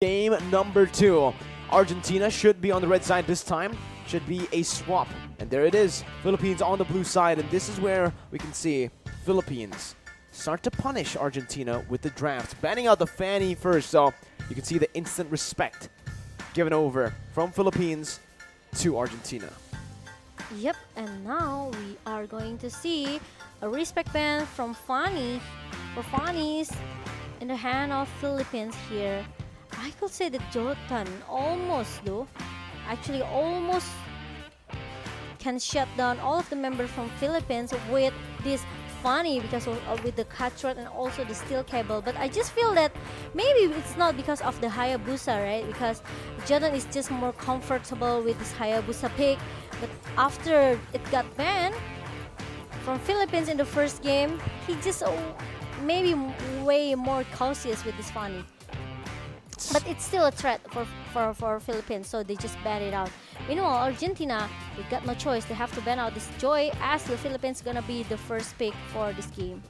Game number 2. Argentina should be on the red side this time. Should be a swap. And there it is. Philippines on the blue side. And this is where we can see Philippines start to punish Argentina with the draft. Banning out the Fanny first. So you can see the instant respect given over from Philippines to Argentina. Yep, and now we are going to see a respect band from Fanny for Fanny's in the hand of Philippines here. I could say that Jotan almost can shut down all of the members from Philippines with this Fanny because of with the cutthroat and also the steel cable. But I just feel that maybe it's not because of the Hayabusa, right? Because Jotan is just more comfortable with this Hayabusa pick. But after it got banned from Philippines in the first game, he just maybe way more cautious with this Fanny. But it's still a threat for Philippines, so they just ban it out. Meanwhile, Argentina, they got no choice. They have to ban out this Joy as the Philippines gonna be the first pick for this game.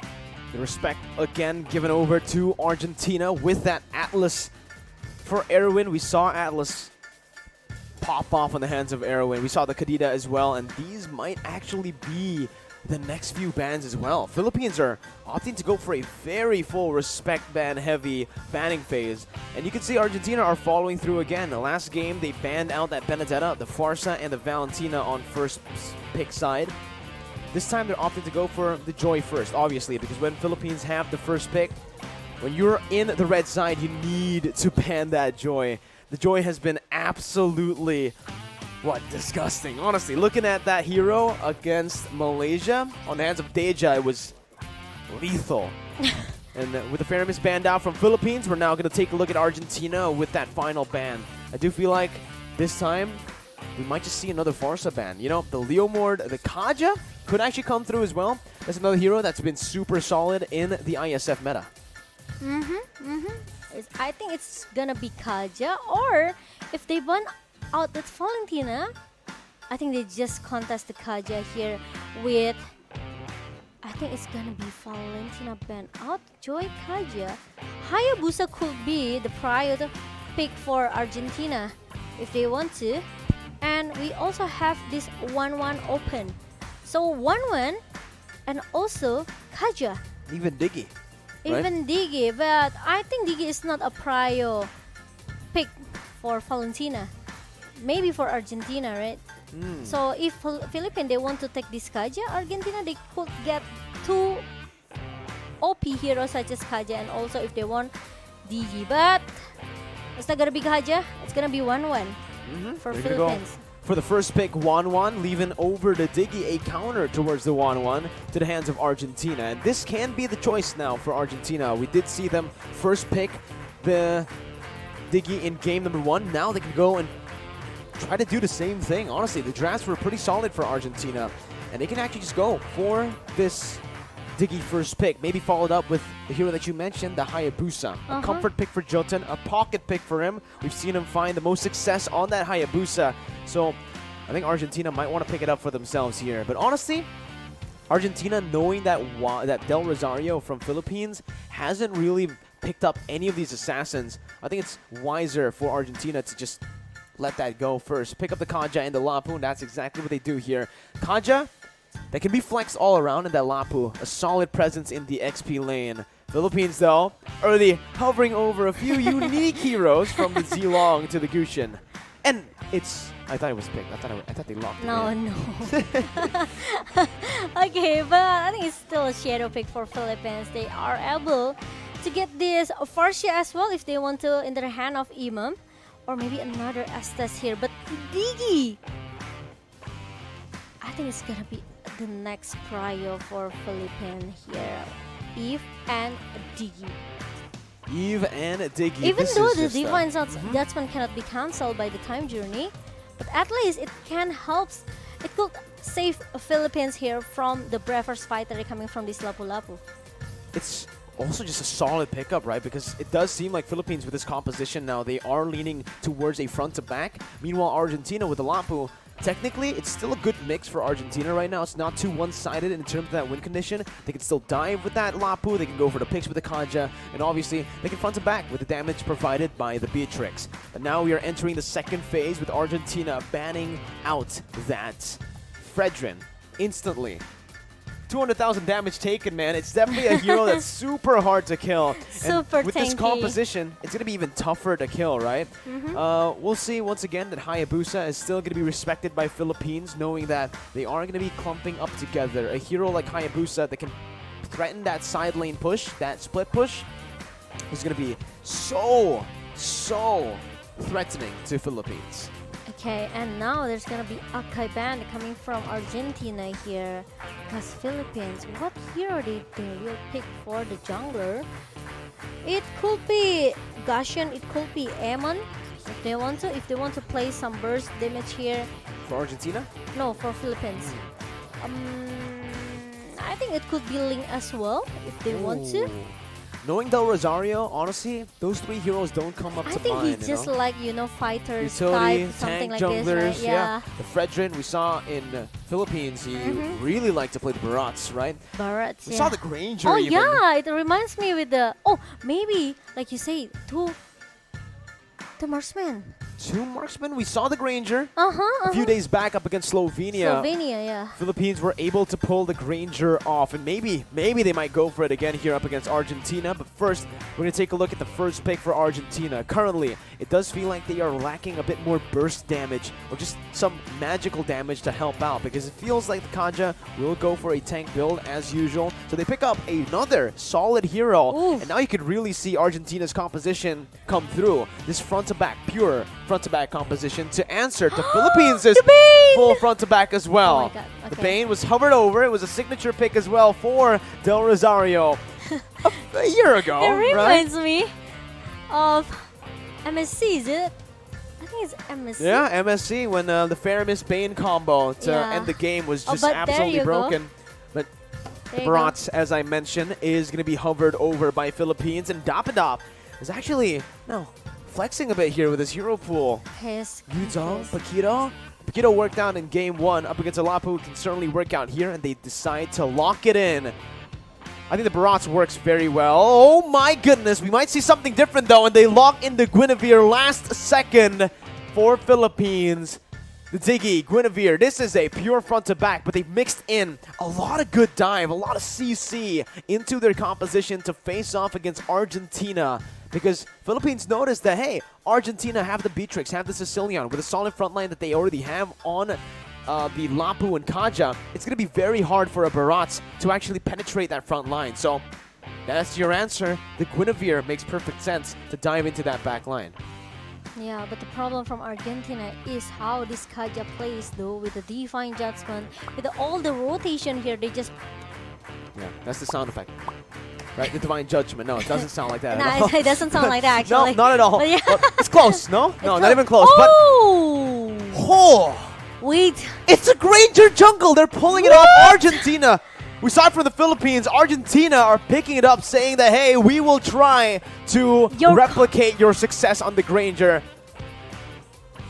The respect again given over to Argentina with that Atlas for Erwin. We saw Atlas pop off on the hands of Erwin. We saw the Kadida as well, and these might actually be the next few bans as well. Philippines are opting to go for a very full respect ban heavy banning phase, and you can see Argentina are following through again. The last game they banned out that Benedetta, the Farsa, and the Valentina on first pick side. This time they're opting to go for the Joy first, obviously, because when Philippines have the first pick, when you're in the red side, you need to ban that Joy. The Joy has been absolutely disgusting. Honestly, looking at that hero against Malaysia on the hands of Deja, it was lethal. And with the Fairness banned out from Philippines, we're now going to take a look at Argentina with that final ban. I do feel like this time we might just see another Farsa ban. You know, the Leomord, the Kaja could actually come through as well. That's another hero that's been super solid in the IESF meta. I think it's gonna be Kaja, or if they ban out that Valentina, I think they just contest the Kaja here with, I think it's gonna be Valentina ban out, Joy Kaja. Hayabusa could be the prior pick for Argentina if they want to. And we also have this 1-1 open. So 1-1 and also Kaja. Even Diggy. Even Diggy, but I think Diggy is not a prior pick for Valentina. Maybe for Argentina, right? So if Philippines they want to take this Kaja, Argentina they could get 2 OP heroes such as Kaja, and also if they want Diggy. But it's not gonna be Kaja, it's gonna be 1-1 for Philippines. For the first pick, 1-1, leaving over the Diggy, a counter towards the 1-1 to the hands of Argentina. And this can be the choice now for Argentina. We did see them first pick the Diggy in game number 1. Now they can go and try to do the same thing. Honestly, the drafts were pretty solid for Argentina. And they can actually just go for this Diggy first pick. Maybe followed up with the hero that you mentioned, the Hayabusa. A comfort pick for Jotun, a pocket pick for him. We've seen him find the most success on that Hayabusa. So I think Argentina might want to pick it up for themselves here. But honestly, Argentina, knowing that Del Rosario from Philippines hasn't really picked up any of these assassins, I think it's wiser for Argentina to just let that go first. Pick up the Kaja and the Lapu, and that's exactly what they do here. Kaja, that can be flexed all around in that Lapu. A solid presence in the XP lane. Philippines, though, already hovering over a few unique heroes from the Zilong to the Gushin. And it's... I thought it was picked. I thought they locked it in. No. Okay, but I think it's still a shadow pick for Philippines. They are able to get this Farsia as well if they want to in their hand of Imam. Or maybe another Estes here. But Diggy, I think it's gonna be the next prio for Philippines here. Eve and Diggy. Eve and Diggy. Even though the Divine Judgment cannot be cancelled by the time journey, but at least it can help. It could save Philippines here from the Breathers fighter coming from this Lapu-Lapu. It's also just a solid pickup, right? Because it does seem like Philippines with this composition now, they are leaning towards a front to back. Meanwhile, Argentina with the Lapu, technically, it's still a good mix for Argentina right now. It's not too one-sided in terms of that win condition. They can still dive with that Lapu. They can go for the picks with the Kaja. And obviously, they can front to back with the damage provided by the Beatrix. But now we are entering the second phase with Argentina banning out that Fredrin instantly. 200,000 damage taken, man. It's definitely a hero that's super hard to kill. Super and with this tanky. composition, it's going to be even tougher to kill, right? We'll see once again that Hayabusa is still going to be respected by Philippines, knowing that they are going to be clumping up together. A hero like Hayabusa that can threaten that side lane push, that split push, is going to be so threatening to Philippines. Okay, and now there's gonna be a Kaiban coming from Argentina here. Because Philippines, what hero did they will pick for the jungler? It could be Gashion, it could be Amon. If they want to play some burst damage here. For Argentina? No, for Philippines. I think it could be Ling as well if they want to. Ooh. Knowing Del Rosario, honestly, those three heroes don't come up I to think mind. he's just like, fighters Utility, type, something tank, like junglers, this, right? Yeah. The Fredrin we saw in Philippines, he really liked to play the Barats, right? Barats, We yeah. saw the Granger Oh even. yeah, it reminds me with the maybe like you say two marksmen. Two marksmen. We saw the Granger A a few days back up against Slovenia. Slovenia, yeah. Philippines were able to pull the Granger off, and maybe they might go for it again here up against Argentina. But first, we're going to take a look at the first pick for Argentina. Currently, it does feel like they are lacking a bit more burst damage or just some magical damage to help out, because it feels like the Kaja will go for a tank build as usual. So they pick up another solid hero, Oof. and now you can really see Argentina's composition come through. This front-to-back, pure front-to-back composition to answer to Philippines' full front-to-back as well. Oh my God, The okay. Bane was hovered over. It was a signature pick as well for Del Rosario a year ago, It right? reminds me of MSC, is it? I think it's MSC. Yeah, MSC when the Faramis Bane combo to Yeah. end the game was Oh, just but there absolutely you go. broken. But There you go. Barats, as I mentioned, is going to be hovered over by Philippines, and Dapadop is actually flexing a bit here with his hero pool. His Yuzong, his- Paquito worked out in game one up against Alapu. Can certainly work out here, and they decide to lock it in. I think the Barats works very well. Oh my goodness, we might see something different though, and they lock in the Guinevere last second for Philippines. The Diggy, Guinevere, this is a pure front to back, but they've mixed in a lot of good dive, a lot of CC into their composition to face off against Argentina. Because Philippines noticed that, hey, Argentina have the Beatrix, have the Sicilian with a solid front line that they already have on the Lapu and Kaja. It's going to be very hard for a Barats to actually penetrate that front line. So that's your answer. The Guinevere makes perfect sense to dive into that back line. Yeah, but the problem from Argentina is how this Kaja plays though, with the Divine Judgment, with all the rotation here. They just Yeah, that's the sound effect. Right, the Divine Judgment. No, it doesn't sound like that at all. it doesn't sound like that No, actually. not at all. But yeah. Well, it's close, no? No, not even close. Oh! But, oh, Wait. it's a Granger jungle. They're pulling it off Argentina. We saw it from the Philippines. Argentina are picking it up, saying that, hey, we will try to replicate your success on the Granger.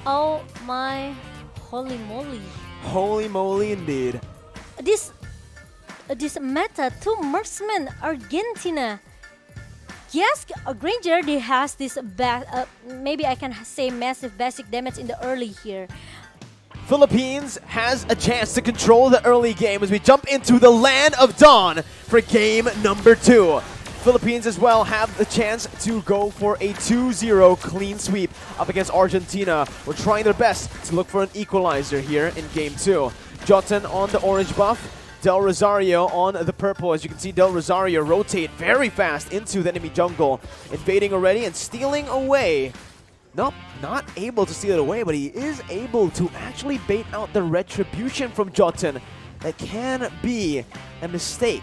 Oh my holy moly. Holy moly indeed. This meta, two marksmen, Argentina. Yes, Granger, they has this maybe I can say massive basic damage in the early here. Philippines has a chance to control the early game as we jump into the land of dawn for game number 2. Philippines as well have the chance to go for a 2-0 clean sweep up against Argentina. We're trying their best to look for an equalizer here in game 2. Jotun on the orange buff, Del Rosario on the purple. As you can see, Del Rosario rotate very fast into the enemy jungle, invading already and stealing away. Nope, not able to steal it away, but he is able to actually bait out the retribution from Jotun. That can be a mistake.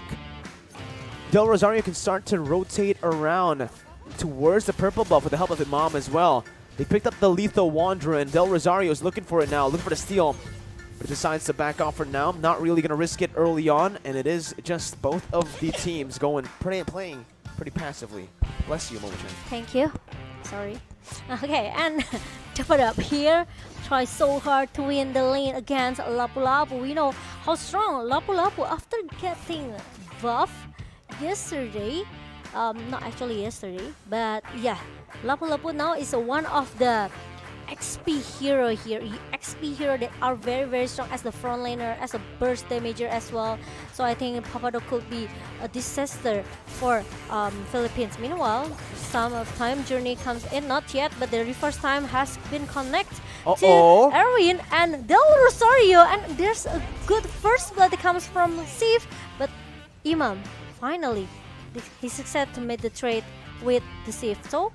Del Rosario can start to rotate around towards the purple buff with the help of Imam as well. They picked up the Lethal Wanderer, and Del Rosario is looking for it now, looking for the steal. But decides to back off for now. Not really going to risk it early on, and it is just both of the teams playing pretty passively. Bless you, Momochan. Thank you. Sorry. Okay, and top it up here. try so hard to win the lane against Lapu-Lapu. We know how strong Lapu-Lapu after getting buff yesterday. Not actually yesterday, but yeah, Lapu-Lapu now is one of the XP hero here. XP hero that are very strong as the front laner, as a burst damager as well. So I think Papado could be a disaster for Philippines. Meanwhile, some of time journey comes in, not yet, but the reverse time has been connected to Erwin and Del Rosario, and there's a good first blood that comes from Sif, but Imam finally he succeeded to make the trade with the Sif. So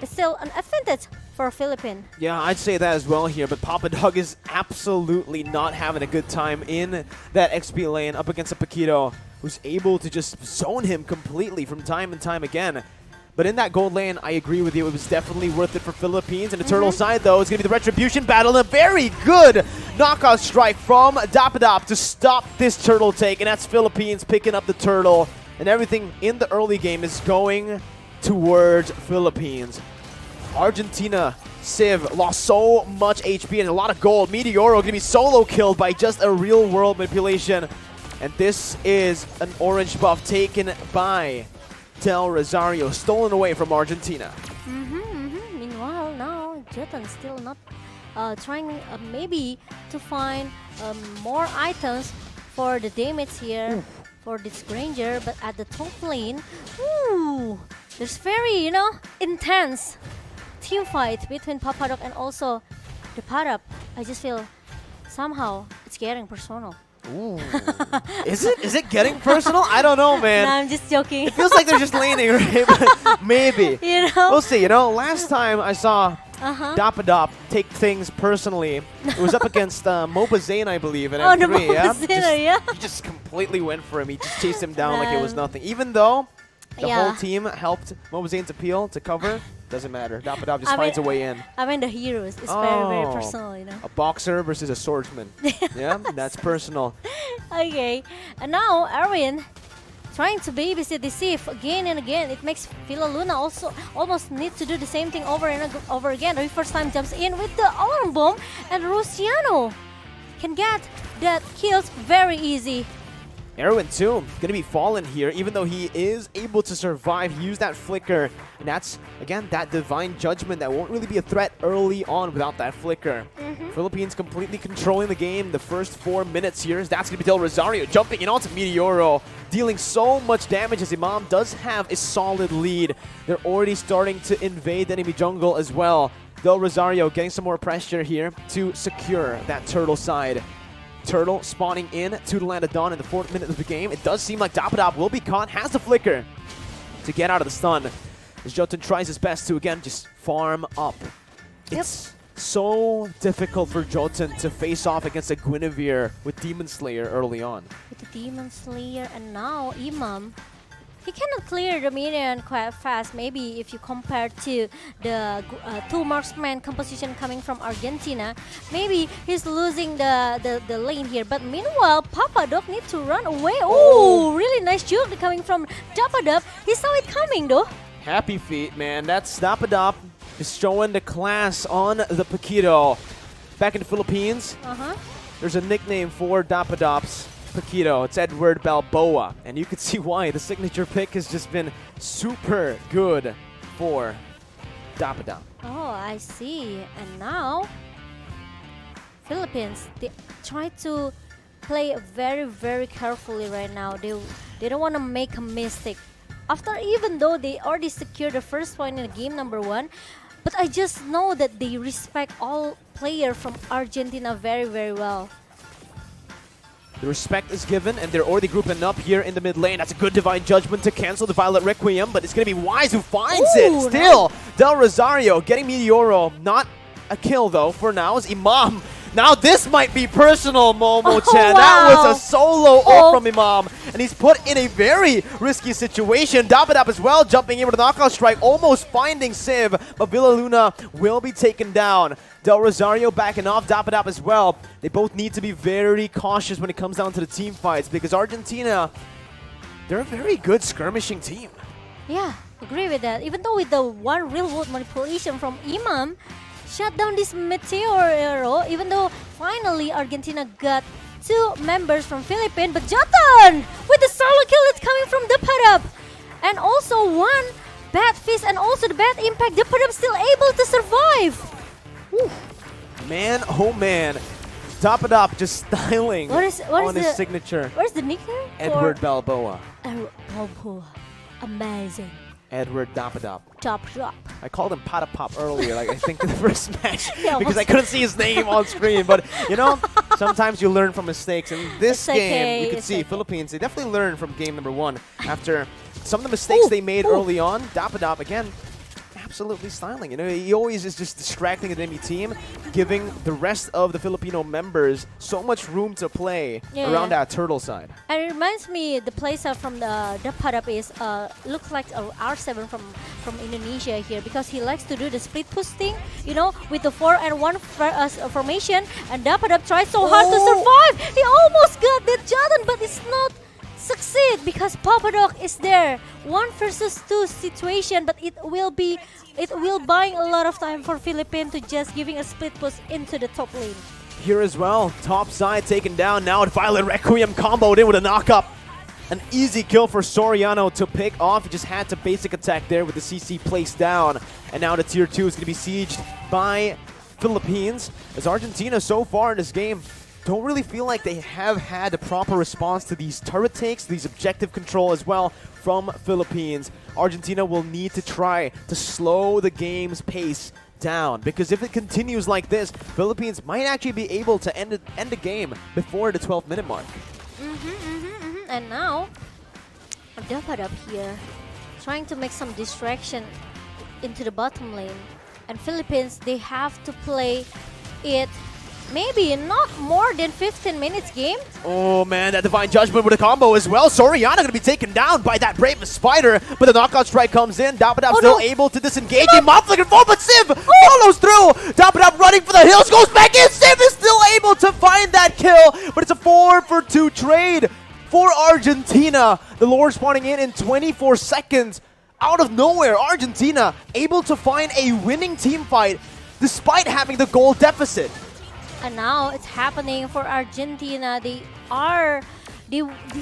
it's still an advantage for Philippines. Yeah, I'd say that as well here, but Papa Dog is absolutely not having a good time in that XP lane up against a Paquito who's able to just zone him completely from time and time again. But in that gold lane, I agree with you, it was definitely worth it for Philippines. And the turtle side, though, is going to be the Retribution battle. A very good knockout strike from Dapadap to stop this turtle take. And that's Philippines picking up the turtle. And everything in the early game is going towards Philippines. Argentina, Civ lost so much HP and a lot of gold. Meteoro going to be solo killed by just a real-world manipulation. And this is an orange buff taken by Del Rosario, stolen away from Argentina. Meanwhile, now Jotan still not trying maybe to find more items for the damage here for this Granger, but at the top lane, there's very, intense team fight between Papadok and also the Padap. I just feel somehow it's getting personal. Ooh. Is it getting personal? I don't know, man. No, I'm just joking. It feels like they're just laning, right? But maybe. We'll see. Last time I saw Dapadop take things personally, it was up against Moba Zane, I believe, in M3. He just completely went for him. He just chased him down like it was nothing. Even though the whole team helped Moba Zane's appeal to cover, doesn't matter. Dapadop just finds a way in. I mean, the heroes. It's very personal, A boxer versus a swordsman. Yeah, that's personal. Okay, and now Erwin trying to babysit the Sif again and again. It makes Luna also almost need to do the same thing over and over again. The first time jumps in with the alarm bomb, and Luciano can get that kills very easy. Erwin too, gonna be fallen here, even though he is able to survive. He used that flicker, and that's, again, that divine judgment that won't really be a threat early on without that flicker. Philippines completely controlling the game the first 4 minutes here. That's gonna be Del Rosario jumping in onto Meteoro, dealing so much damage as Imam does have a solid lead. They're already starting to invade the enemy jungle as well. Del Rosario getting some more pressure here to secure that turtle side. Turtle spawning in to the land of Dawn in the 4th minute of the game. It does seem like Dapadop will be caught, has the flicker to get out of the stun. As Jotun tries his best to, again, just farm up. It's so difficult for Jotun to face off against a Guinevere with Demon Slayer early on. With the Demon Slayer, and now Imam, he cannot clear the minion quite fast. Maybe if you compare to the two marksman composition coming from Argentina, maybe he's losing the lane here. But meanwhile, Papadop needs to run away. Oh, really nice juke coming from Dapadop. He saw it coming though. Happy feet, man. That's Dapadop is showing the class on the Paquito. Back in the Philippines, there's a nickname for Dapadop's Paquito. It's Edward Balboa, and you can see why. The signature pick has just been super good for Dapadop. Oh, I see. And now Philippines, they try to play very carefully right now. They don't want to make a mistake. Even though they already secured the first point in game number 1, but I just know that they respect all players from Argentina very well. The respect is given, and they're already grouping up here in the mid lane. That's a good Divine Judgment to cancel the Violet Requiem, but it's going to be Wise who finds it. Still, Del Rosario getting Meteoro. Not a kill, though, for now, is Imam. Now this might be personal, Momo-chan. That was a solo ult from Imam, and he's put in a very risky situation. Dapadap as well, jumping in with a knockout strike, almost finding Civ, but Luna will be taken down. Del Rosario backing off, Dapadap as well. They both need to be very cautious when it comes down to the team fights, because Argentina, they're a very good skirmishing team. Yeah, agree with that. Even though with the one real world manipulation from Imam, shut down this meteor arrow, even though finally Argentina got 2 members from Philippines, but Jotun with the solo kill that's coming from the Padap. And also 1 bad fist and also the bad impact. The Padap still able to survive. Woo. Man, oh man. Top it up, just styling What is on his the signature. Where's the nickname? Edward Balboa. Balboa. Amazing. Edward Dapadop. Top drop. I called him Pata Pop earlier, like I think in the first match, Yeah, because I couldn't see his name on screen. But you know, sometimes you learn from mistakes. And this It's game, okay, you can it's see okay. Philippines. They definitely learned from game number 1 after some of the mistakes they made early on. Dapadop again. Absolutely styling. You know, he always is just distracting the enemy team, giving the rest of the Filipino members so much room to play around that turtle side. And it reminds me the playstyle from the Padap is looks like a R7 from Indonesia here, because he likes to do the split push thing, you know, with the 4 and 1 formation, and Padap tries so hard to survive. He almost got that Jotun, but it's not succeed because Papadok is there. 1 versus 2 situation, but it will buying a lot of time for Philippines to just giving a split push into the top lane. Here as well, top side taken down. Now Violet Requiem comboed in with a knock-up. An easy kill for Soriano to pick off. He just had to basic attack there with the CC placed down. And now the tier 2 is going to be sieged by Philippines. As Argentina so far in this game don't really feel like they have had a proper response to these turret takes, these objective control as well from Philippines. Argentina will need to try to slow the game's pace down, because if it continues like this, Philippines might actually be able to end the game before the 12-minute mark. And now, Dapat up here, trying to make some distraction into the bottom lane. And Philippines, they have to play it maybe not more than 15 minutes game. Oh man, that Divine Judgment with a combo as well. Soriano gonna be taken down by that Brave Spider, but the knockout strike comes in. Dapadab still able to disengage. Mob looking forward, but Civ follows through. Dapadab running for the hills, goes back in. Civ is still able to find that kill, but it's a 4-for-2 trade for Argentina. The Lord spawning in 24 seconds. Out of nowhere, Argentina able to find a winning team fight despite having the goal deficit. And now it's happening for Argentina. They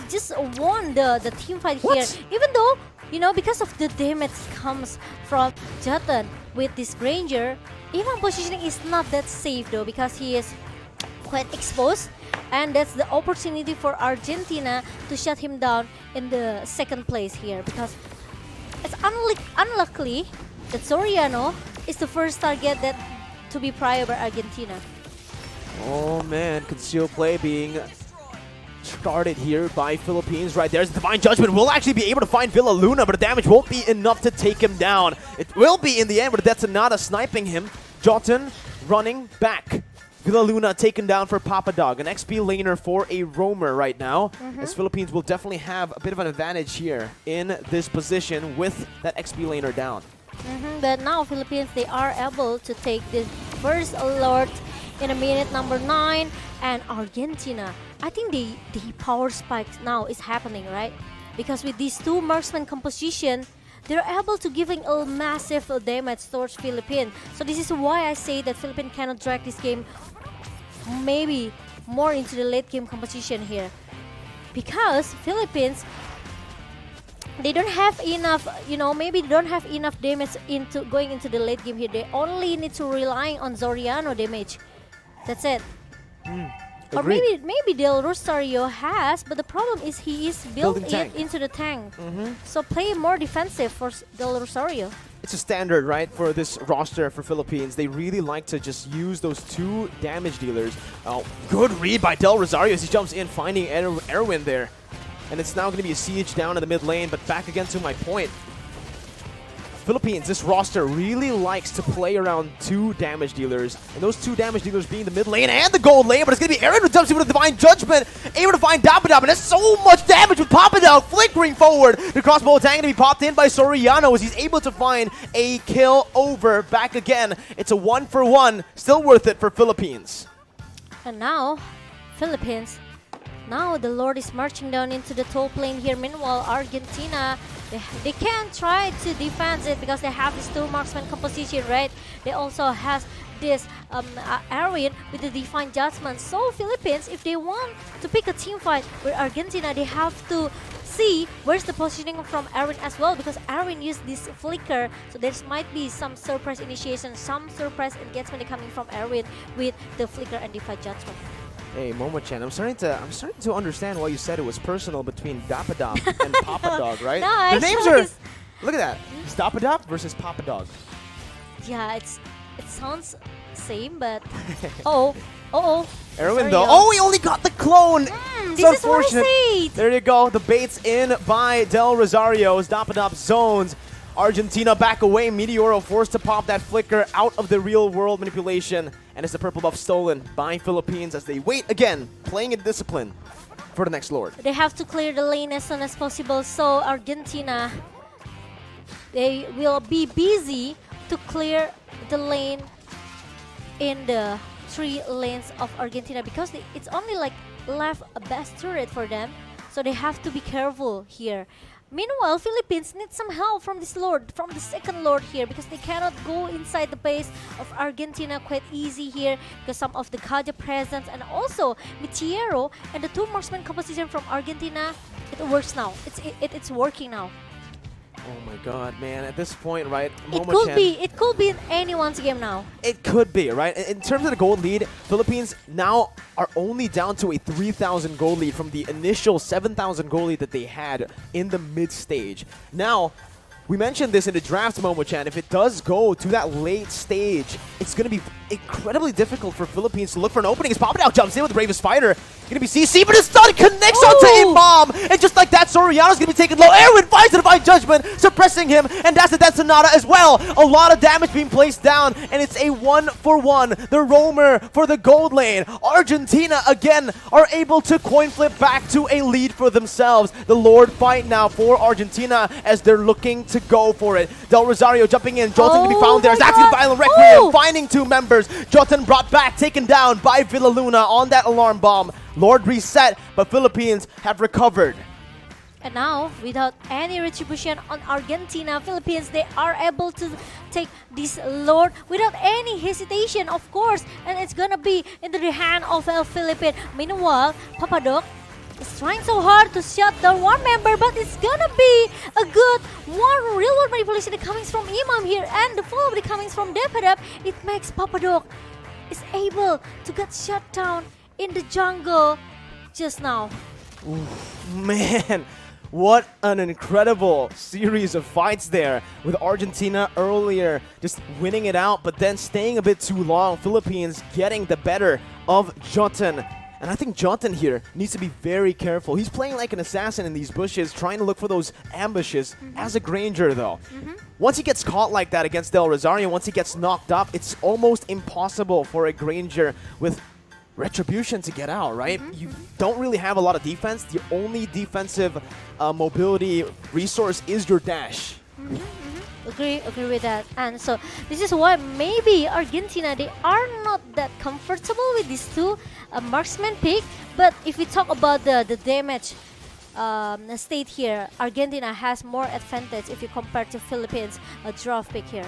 just won the team fight here. Even though, you know, because of the damage comes from Jotun with this Granger, even positioning is not that safe though, because he is quite exposed. And that's the opportunity for Argentina to shut him down in the second place here, because it's unlucky that Soriano is the first target that to be prior by Argentina. Oh man, concealed play being started here by Philippines. Right there's Divine Judgment. Will actually be able to find Villa Luna, but the damage won't be enough to take him down. It will be in the end, but that's Nada sniping him. Jotun running back. Villa Luna taken down for Papa Dog. An XP laner for a roamer right now. As Philippines will definitely have a bit of an advantage here in this position with that XP laner down. But now Philippines, they are able to take the first alert in a minute number 9. And Argentina, I think the power spike now is happening, right? Because with these two marksman composition, they're able to giving a massive damage towards Philippines. So this is why I say that Philippines cannot drag this game maybe more into the late game composition here. Because Philippines, they don't have enough, you know, maybe they don't have enough damage into going into the late game here. They only need to rely on Soriano damage. That's it. Or maybe Del Rosario has, but the problem is he is built into the tank. So play more defensive for Del Rosario. It's a standard, right, for this roster for Philippines. They really like to just use those two damage dealers. Good read by Del Rosario as he jumps in, finding Erwin there. And it's now going to be a siege down in the mid lane, but back again to my point. Philippines, this roster really likes to play around two damage dealers, and those two damage dealers being the mid lane and the gold lane, but it's going to be Aaron who jumps in with a Divine Judgment, able to find Dapadab, and that's so much damage with Papadal flickering forward. The crossbow attack going to be popped in by Soriano as he's able to find a kill over back again. It's a 1-for-1, still worth it for Philippines. And now, Philippines, now the Lord is marching down into the top lane here. Meanwhile, Argentina, they can try to defend it because they have this two marksman composition, right? They also has this Erwin with the divine judgment. So Philippines, if they want to pick a team fight with Argentina, they have to see where's the positioning from Erwin as well, because Erwin used this flicker, so there might be some surprise initiation, some surprise engagement coming from Erwin with the flicker and divine judgment. Hey, Momo-chan, I'm starting to understand why you said it was personal between Dapadop and Papa Dog, right? No, The names are. Look at that. It's Dapadop versus Papa Dog. Yeah, it sounds same, but Erwin though. Oh, he only got the clone. This is what I said. There you go. The bait's in by Del Rosario's Dapadop zones. Argentina back away. Meteoro forced to pop that flicker out of the real world manipulation. And it's the purple buff stolen by Philippines as they wait again, playing in discipline for the next Lord. They have to clear the lane as soon as possible. So Argentina, they will be busy to clear the lane in the 3 lanes of Argentina, because it's only like left a best turret for them. So they have to be careful here. Meanwhile, Philippines need some help from this Lord, from the second Lord here, because they cannot go inside the base of Argentina quite easy here because some of the Kaja presence and also Meteoro and the 2 marksman composition from Argentina. It works now. It's working now. Oh my god, man. At this point, right? It could be in anyone's game now. It could be, right? In terms of the gold lead, Philippines now are only down to a 3,000 gold lead from the initial 7,000 gold lead that they had in the mid stage. Now, we mentioned this in the draft, Momo-chan. If it does go to that late stage, it's going to be incredibly difficult for Philippines to look for an opening. As Papadao jumps in with the Bravest Spider. Going to be CC, but his stun connects onto Imam. And just like that, Soriano's going to be taken low. Erwin finds the Divine Judgment, suppressing him. And that's the Death Sonata as well. A lot of damage being placed down. And it's a 1-for-1. The roamer for the gold lane. Argentina, again, are able to coin flip back to a lead for themselves. The Lord fight now for Argentina as they're looking to go for it. Del Rosario jumping in. Jotun to be found there. Zax's Violent Requiem finding 2 members. Jotun brought back, taken down by Villaluna on that alarm bomb. Lord reset, but Philippines have recovered. And now, without any retribution on Argentina, Philippines, they are able to take this Lord without any hesitation, of course. And it's gonna be into the hand of a Philippine. Meanwhile, Papadok is trying so hard to shut down one member, but it's gonna be a good one real world manipulation that comes from Imam here, and the follow that comes from Depadap. It makes Papadok is able to get shut down in the jungle just now. Oof, man, what an incredible series of fights there with Argentina earlier just winning it out, but then staying a bit too long. Philippines getting the better of Jotun. And I think Jotun here needs to be very careful. He's playing like an assassin in these bushes, trying to look for those ambushes as a Granger, though. Once he gets caught like that against Del Rosario, once he gets knocked up, it's almost impossible for a Granger with Retribution to get out, right? You don't really have a lot of defense. The only defensive mobility resource is your dash. Agree with that. And so this is why maybe Argentina, they are not that comfortable with these 2 marksman pick. But if we talk about the damage state here, Argentina has more advantage if you compare to Philippines draft pick here.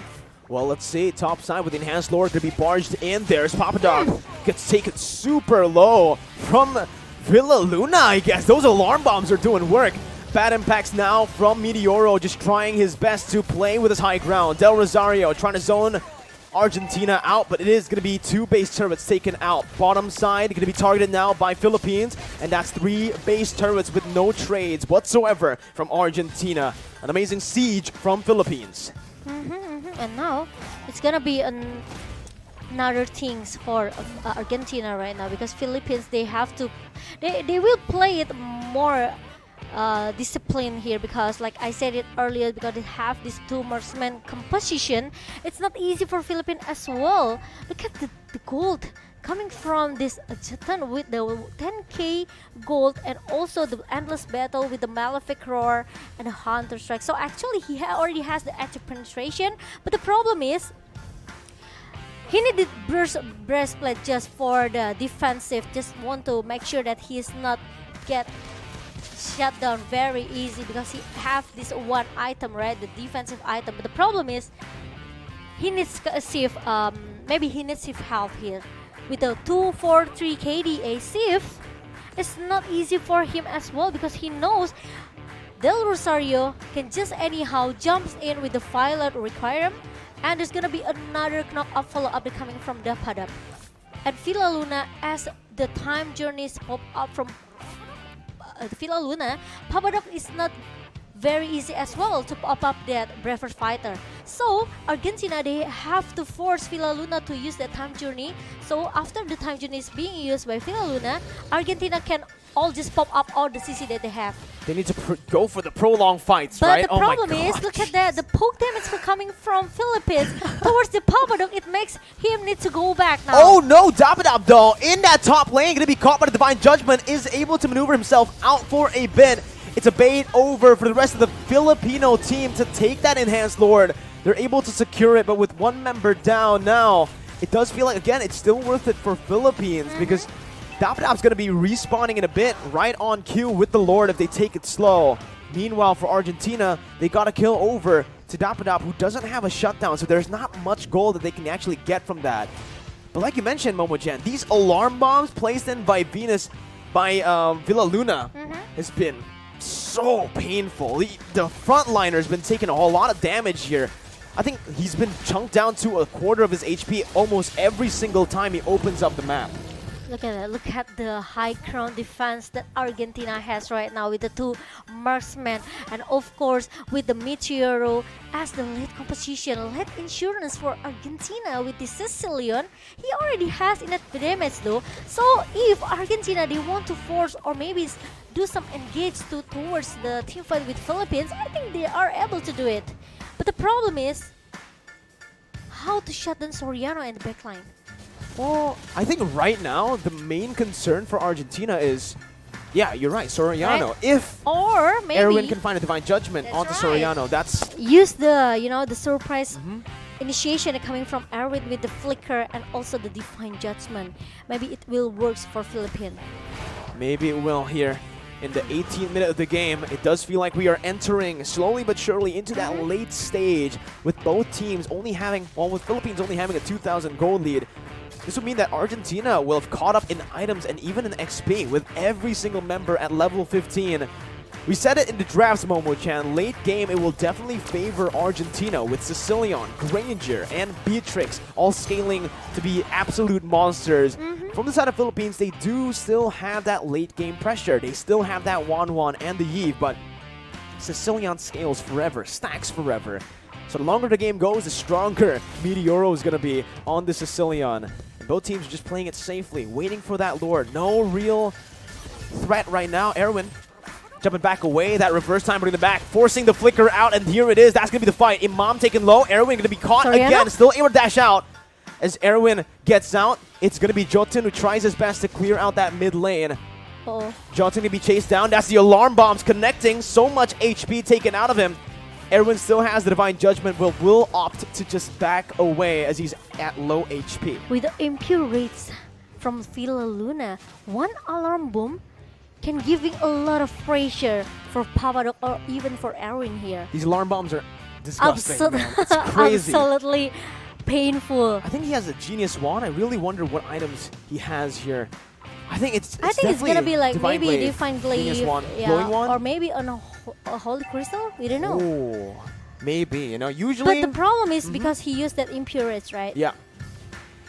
Well, let's see. Top side with the Enhanced Lord could be barged in. There's Papadog. Gets taken super low from Villaluna, I guess. Those alarm bombs are doing work. Bad impacts now from Meteoro, just trying his best to play with his high ground. Del Rosario trying to zone Argentina out, but it is going to be 2 base turrets taken out. Bottom side going to be targeted now by Philippines, and that's 3 base turrets with no trades whatsoever from Argentina. An amazing siege from Philippines. And now it's gonna be another things for Argentina right now, because Philippines, they have to they will play it more discipline here, because like I said it earlier, because they have this 2 marksman composition. It's not easy for Philippines as well. Look at the gold coming from this Jotun with the 10k gold, and also the endless battle with the Malefic Roar and the Hunter Strike. So actually he already has the active penetration, but the problem is he needed breastplate just for the defensive, just want to make sure that he's not get shut down very easy, because he have this 1 item, right, the defensive item. But the problem is he needs a safe maybe he needs Sif help here. With the 2-4-3 KDA, Sif, it's not easy for him as well because he knows Del Rosario can just anyhow jumps in with the violet requirement, and there's gonna be another knock-up follow-up coming from Dapadap. And Villa Luna, as the time journeys pop up from Villa Luna, Papadok is not very easy as well to pop up that braver fighter. So Argentina, they have to force Villa Luna to use that time journey. So after the time journey is being used by Villa Luna, Argentina can all just pop up all the CC that they have. They need to go for the prolonged fights, but right? The problem is, look at that, the poke damage coming from Philippines towards the Papadok, it makes him need to go back now. Oh no, Dapadab though, in that top lane, gonna be caught by the Divine Judgment, is able to maneuver himself out for a bit. It's a bait over for the rest of the Filipino team to take that Enhanced Lord. They're able to secure it, but with one member down now, it does feel like, again, it's still worth it for Philippines because Dapadab's gonna be respawning in a bit, right on cue with the Lord if they take it slow. Meanwhile, for Argentina, they got a kill over to Dapadab, who doesn't have a shutdown, so there's not much gold that they can actually get from that. But like you mentioned, Momogen, these alarm bombs placed in by Venus, by Villa Luna, has been so painful. The frontliner's been taking a whole lot of damage here. I think he's been chunked down to a quarter of his HP almost every single time he opens up the map. Look at that. Look at the high ground defense that Argentina has right now with the two marksmen, and of course with the Meteoro as the lead composition, lead insurance for Argentina with the Sicilian. He already has enough damage though. So if Argentina, they want to force or maybe do some engage towards the team fight with Philippines, I think they are able to do it. But the problem is how to shut down Soriano and the backline. Well, I think right now the main concern for Argentina is, yeah, you're right, Soriano. Right. If or maybe Erwin can find a Divine Judgment That's onto right. Soriano, that's use the the surprise initiation coming from Erwin with the flicker and also the Divine Judgment. Maybe it will work for Philippines. maybe it will here in the 18th minute of the game. It does feel like we are entering slowly but surely into that late stage with both teams only having, well, with Philippines only having a 2,000 gold lead. This would mean that Argentina will have caught up in items and even in XP with every single member at level 15. We said it in the drafts, Momo-chan. Late game, it will definitely favor Argentina with Sicilian, Granger, and Beatrix all scaling to be absolute monsters. From the side of Philippines, they do still have that late game pressure. They still have that Wan and the Yves, but Sicilian scales forever, stacks forever. So the longer the game goes, the stronger Meteoro is going to be on the Sicilian. And both teams are just playing it safely, waiting for that Lord. No real threat right now. Erwin jumping back away. That reverse time bringing the back, forcing the flicker out, and here it is. That's going to be the fight. Imam taken low. Erwin going to be caught again. Still able to dash out. As Erwin gets out, it's going to be Jotun who tries his best to clear out that mid lane. Jotun going to be chased down. That's the alarm bombs connecting. So much HP taken out of him. Erwin still has the Divine Judgment, but will opt to just back away as he's at low HP. With the impure rates from Villa Luna, one alarm bomb can giving a lot of pressure for Papadok or even for Erwin here. These alarm bombs are disgusting, man. It's crazy. Absolutely painful. I think he has a Genius Wand. I really wonder what items he has here. I think it's gonna be like Divine maybe Glaive, Divine Glaive, Genius Wand, Glowing Wand, or maybe a Holy Crystal. We don't know. Oh, maybe, you know. Usually, but the problem is because he used that impurity, right? Yeah.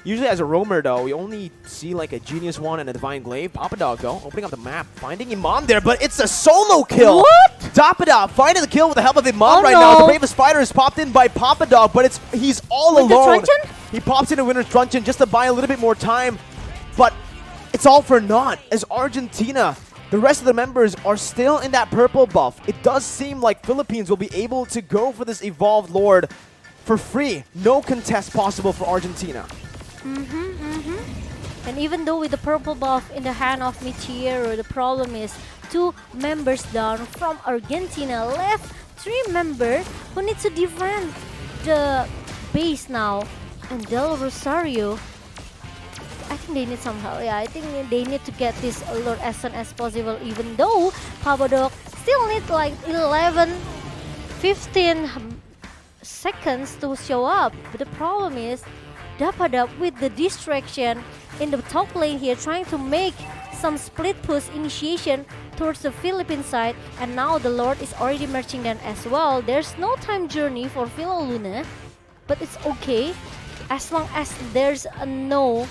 Usually as a roamer though, we only see like a Genius Wand and a Divine Glaive. Papadog though, opening up the map, finding Imam there, but it's a solo kill! What? Dapadog finding the kill with the help of Imam right now. The Bravest Spider is popped in by Papadog, but he's all alone. He pops into Winter's Truncheon just to buy a little bit more time, but it's all for naught as Argentina, the rest of the members are still in that purple buff. It does seem like Philippines will be able to go for this Evolved Lord for free. No contest possible for Argentina. And even though with the purple buff in the hand of Meteoro, the problem is 2 members down from Argentina, left 3 members who need to defend the base now. And Del Rosario, I think they need some help. Yeah, I think they need to get this Lord as soon as possible, even though Papadok still need like 11, 15 seconds to show up. But the problem is Dapada with the distraction in the top lane here, trying to make some split push initiation towards the Philippine side, and now the Lord is already marching down as well. There's no time journey for Luna, but it's okay as long as there's a no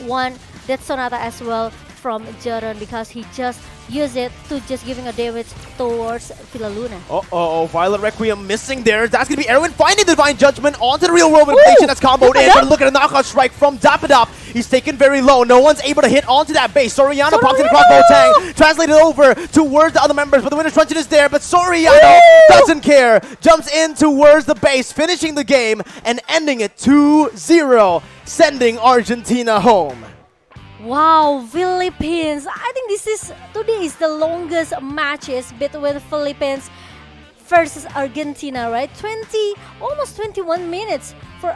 one Death Sonata as well from Jaron, because he just used it to just giving a damage towards Luna. Uh-oh, Violet Requiem missing there. That's going to be Erwin finding the Divine Judgment onto the real world rotation that's comboed in. But look at a knockout strike from Dapadop. He's taken very low. No one's able to hit onto that base. Soriano pops in across Botang. Translated over towards the other members, but the Winner's Truncheon is there. But Soriano doesn't care. Jumps in towards the base, finishing the game and ending it 2-0, sending Argentina home. Wow, Philippines! I think today is the longest matches between Philippines versus Argentina, right? Almost 21 minutes for